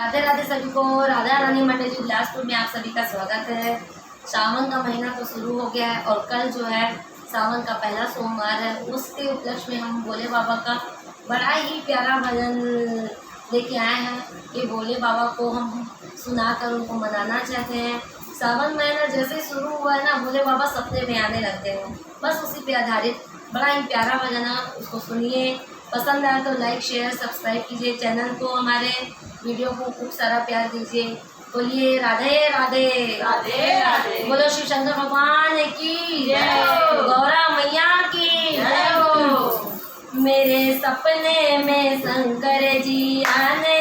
राधे राधे सभी को। राधा रानी मंडली बिलासपुर में आप सभी का स्वागत है। सावन का महीना तो शुरू हो गया है और कल जो है सावन का पहला सोमवार है। उसके उपलक्ष्य में हम भोले बाबा का बड़ा ही प्यारा भजन लेके आए हैं कि भोले बाबा को हम सुनाकर उनको मनाना चाहते हैं। सावन महीना जैसे शुरू हुआ है ना, भोले बाबा सपने में आने लगते हैं। बस उसी पे आधारित बड़ा ही प्यारा भजन है, उसको सुनिए। पसंद आए तो लाइक शेयर सब्सक्राइब कीजिए चैनल को, हमारे वीडियो को खूब सारा प्यार दीजिए। बोलिए राधे राधे राधे राधे। बोलो शिव शंकर भगवान की जय, गौरा मैया की जय हो। मेरे सपने में शंकर जी आने